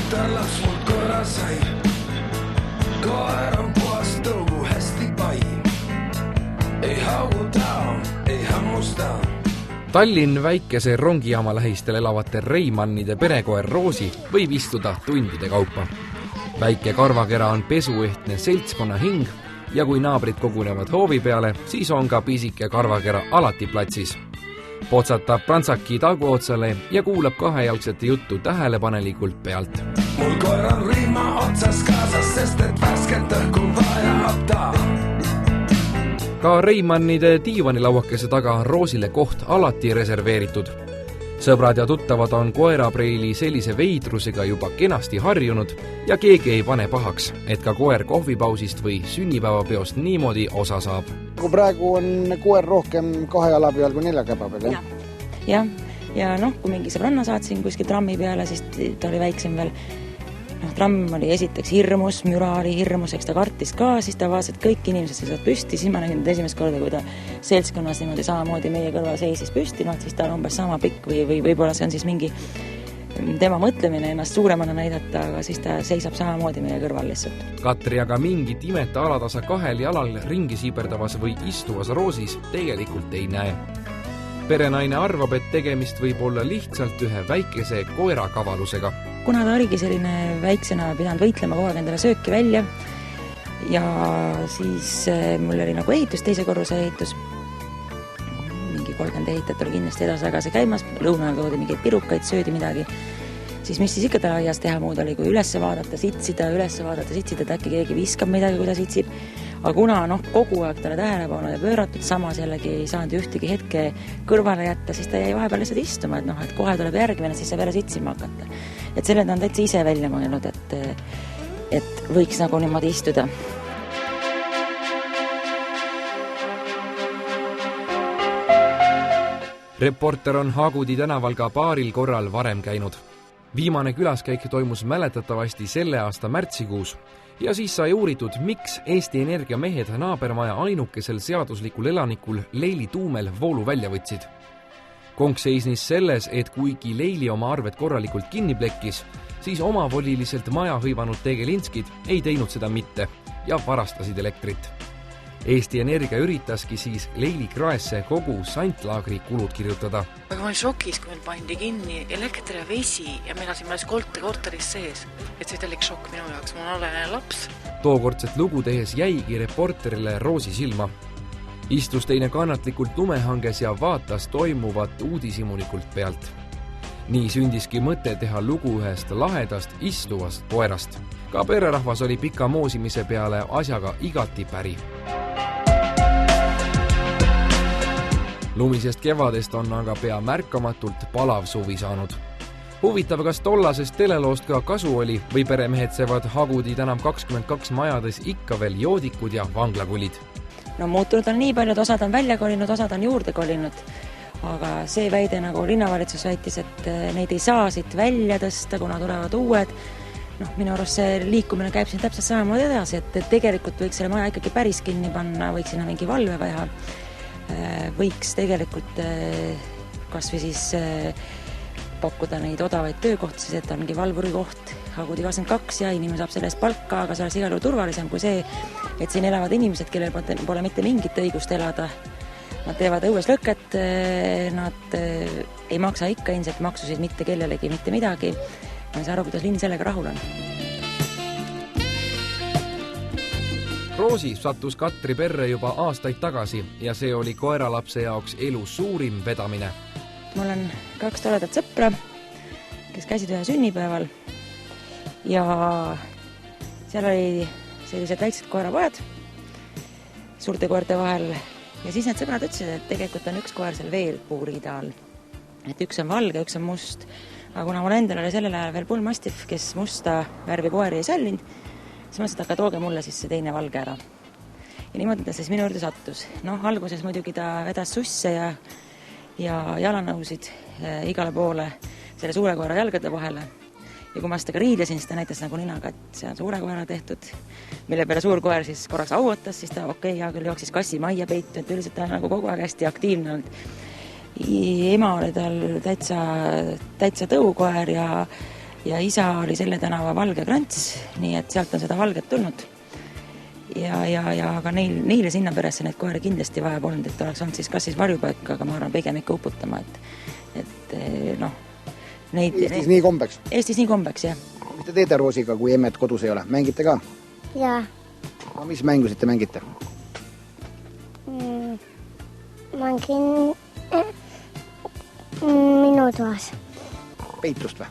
tütarlaps mult korra sai. Koer on puhas tõugu, hästi pai. Ei hauguta, ei hammusta. Tallinn väikese rongijaama lähistel elavate Reimannide perekoer Roosi võib istuda tundide kaupa. Väike karvakera on pesuehtne seltskonna hing ja kui naabrid kogunevad hoovi peale, siis on ka pisike karvakera alati platsis. Potsatab prantsaki taguotsale ja kuulab kahejalgsete juttu tähelepanelikult pealt. Mul koer on rihma otsas kaasas, sest et värsket õhku vajab ta. Ka Reimannide diivanilauakese taga on Roosile koht alati reserveeritud. Sõbrad ja tuttavad on koerapreili sellise veidrusega juba kenasti harjunud ja keegi ei pane pahaks, et ka koer kohvipausist või sünnipäevapeost niimoodi osa saab. Praegu on koer rohkem 2 jala peal kui 4 käpa peal, jah? Ja kui mingi sõbranna saatsin kuskil trammi peale, siis ta oli väiksem veel. Tramm oli esiteks hirmus, müra oli hirmus, eks ta kartis ka, siis ta vaatas, et kõik inimesed seisavad püsti, siis ma nägin esimest korda, kui ta seltskonnas niimoodi samamoodi meie kõrval seisis püsti, siis ta on umbes sama pikk või võib-olla see on siis mingi tema mõtlemine ennast suuremana näidata, aga siis ta seisab samamoodi meie kõrval lihtsalt. Katri aga mingit imeta alatasa 2 jalal ringi siiberdavas või istuvas Roosis tegelikult ei näe. Perenaine arvab, et tegemist võib olla lihtsalt ühe väikese koerakavalusega. Kuna ta oligi selline väiksena pidanud võitlema kogu aeg endale sööki välja ja siis mul oli nagu ehitus, teise korruse ehitus. Mingi 30 ehitajat oli kindlasti edasi-tagasi käimas, lõunaga toodi mingeid pirukaid, söödi midagi. Siis mis siis ikka ta aias teha muud oli, kui üles vaadata, sitsida, et äkki keegi viskab midagi, kui ta sitsib. Aga kuna kogu aeg talle tähelepanu ja pööratud, samas jällegi ei saanud ühtegi hetke kõrvale jätta, siis ta jäi vahepeal lihtsalt istuma, et kohe tuleb järgmine, siis saab jälle sitsima hakata. Et selle ta on täitsa ise välja mõelnud, et võiks nagu niimoodi istuda. Reporter on Hagudi tänaval ka paaril korral varem käinud. Viimane külaskäik toimus mäletatavasti selle aasta märtsikuus ja siis sai uuritud, miks Eesti Energia mehed naabermaja ainukesel seaduslikul elanikul Leili Tuumel voolu välja võtsid. Konk seisnis selles, et kuigi Leili oma arved korralikult kinni plekkis, siis omavoliliselt maja hõivanud tegelinskid ei teinud seda mitte ja varastasid elektrit. Eesti Energia üritaski siis Leili kraesse kogu santlaagri kulud kirjutada. Aga ma olin šokis, kui meil pandi kinni elekter ja vesi ja me elasime alles korteris sees. Et see oli šokk minu jaoks, mul on olene laps. Tookordset lugu tehes jäigi reporterile Roosi silma. Istus teine kannatlikult lumehanges ja vaatas toimuvat uudisimulikult pealt. Nii sündiski mõte teha lugu ühest lahedast istuvast koerast. Ka pererahvas oli pika moosimise peale asjaga igati päri. Lumisest kevadest on aga pea märkamatult palav suvi saanud. Huvitav, kas tollasest teleloost ka kasu oli või peremehedsevad Hagudi tänav 22 majades ikka veel joodikud ja vanglakulid? Muutunud on nii palju, et osad on välja kolinud, osad on juurde kolinud. Aga see väide, nagu linnavalitsus väitis, et neid ei saa siit välja tõsta, kuna tulevad uued. Minu arust see liikumine käib siin täpselt samamoodi edasi, et tegelikult võiks selle maja ikkagi päris kinni panna, võiks sinna mingi valve vaja. Võiks tegelikult kas või siis pakkuda neid odavaid töökohti, siis et on mingi valvuri koht Hagudi 22 ja inimene saab sellest palka, aga see oleks igal juhul turvalisem kui see, et siin elavad inimesed, kellel pole mitte mingit õigust elada. Nad teevad õues lõket, nad ei maksa ikka ilmselt maksusid mitte kellelegi, mitte midagi. Ma ei saa aru, kuidas linn sellega rahul on. Roosi sattus Katri perre juba aastaid tagasi ja see oli koeralapse jaoks elu suurim vedamine. Mul on 2 toredat sõpra, kes käisid ühe sünnipäeval ja seal oli sellised väiksed koerapojad suurte koerte vahel ja siis need sõbrad ütlesid, et tegelikult on üks koer seal veel puuriida all. Et üks on valge, üks on must, aga kuna mul endal oli sellel ajal veel bullmastiff, kes musta värvi koeri ei sallinud, siis mõtlesin, et aga tooge mulle siis see teine valge ära. Ja niimoodi ta siis minu juurde sattus. Alguses muidugi ta vedas susse ja jalanõusid igale poole selle suure koera jalgade vahele. Ja kui ma seda ka riidesin, siis ta näitas nagu ninaga, et see on suure koera tehtud, mille peale suur koer siis korraks auotas, siis ta hea küll jooksis kassi majja peitu, et üldiselt ta on nagu kogu aeg hästi aktiivne olnud. Ema oli tal täitsa tõukoer ja ja isa oli selle tänava Valge Krants, nii et sealt on seda valget tulnud. Ja aga neile sinna peresse neid koeri kindlasti vaja polnud, et oleks olnud siis kas siis varjupaik, aga ma arvan pigem ikka uputama, et noh, neid... Eestis nii kombeks? Eestis nii kombeks, jah. Mis te teete Roosiga, kui emmet kodus ei ole? Mängite ka? Jaa. No, mis mängusid te mängite? Mängin minu toas. Peitust või?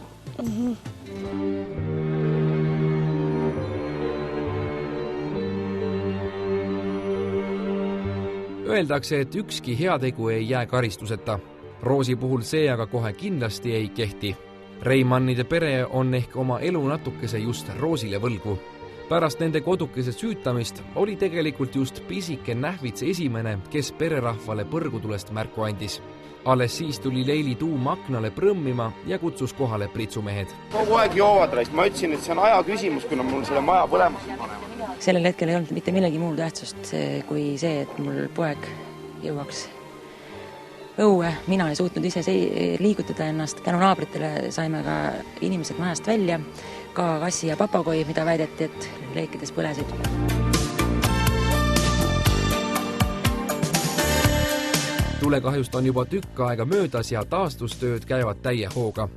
Öeldakse, et ükski heategu ei jää karistuseta. Roosi puhul see aga kohe kindlasti ei kehti. Reimannide pere on ehk oma elu natukese just Roosile võlgu. Pärast nende kodukese süütamist oli tegelikult just pisike Nähvits esimene, kes pererahvale põrgutulest märku andis. Alles siis tuli Leili Tuum aknale prõmmima ja kutsus kohale pritsumehed. Kogu aeg joovad raist. Ma ütlesin, et see on aja küsimus, kuna mul selle maja põlemas panema. Sellel hetkel ei olnud mitte millegi muul tähtsust kui see, et mul poeg jõuaks õue. Mina ei suutnud ise liigutada ennast. Tänu naabritele saime ka inimesed majast välja. Ka kassi ja papagoi, mida väideti, et leikides põlesid. Tulekahjust on juba tükk aega möödas ja taastustööd käivad täie hooga.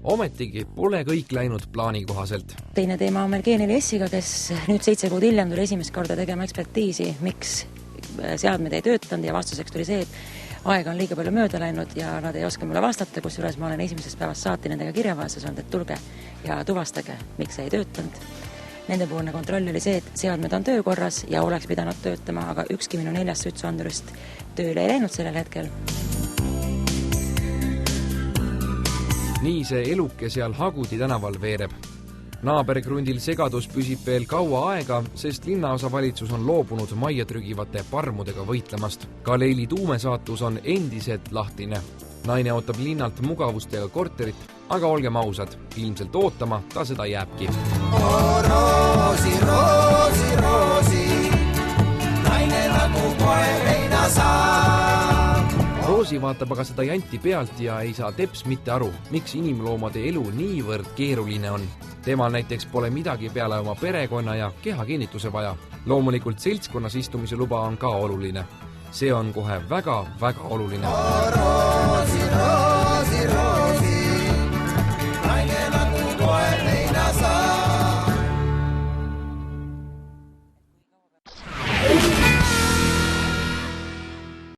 Ometigi pole kõik läinud plaani kohaselt. Teine teema on meil G4S-iga, kes nüüd 7 kuud hiljem tuli esimest korda tegema ekspertiisi, miks seadmed ei töötanud ja vastuseks tuli see, et aega on liiga palju mööda läinud ja nad ei oska mulle vastata, kusjuures ma olen esimesest päevast saati nendega kirjavahetus olnud, et tulge ja tuvastage, miks see ei töötanud. Nendepoolne kontroll oli see, et seadmed on töökorras ja oleks pidanud töötama, aga ükski minu 4 sütsuandurist tööle ei läinud sellel hetkel. Nii see eluke seal Hagudi tänaval veereb. Naabergrundil segadus püsib veel kaua aega, sest linnaosavalitsus on loobunud majja trügivate parmudega võitlemast. Ka Leili Tuume saatus on endiselt lahtine. Naine ootab linnalt mugavustega korterit, aga olgem ausad, ilmselt ootama ta seda jääbki. Roosi, roosi, roosi, naine nagu koer ei tasa. Roosi vaatab aga seda janti pealt ja ei saa teps mitte aru, miks inimloomade elu niivõrd keeruline on. Temal näiteks pole midagi peale oma perekonna ja kehakinnituse vaja. Loomulikult seltskonnas istumise luba on ka oluline. See on kohe väga, väga oluline. Roosi, roosi.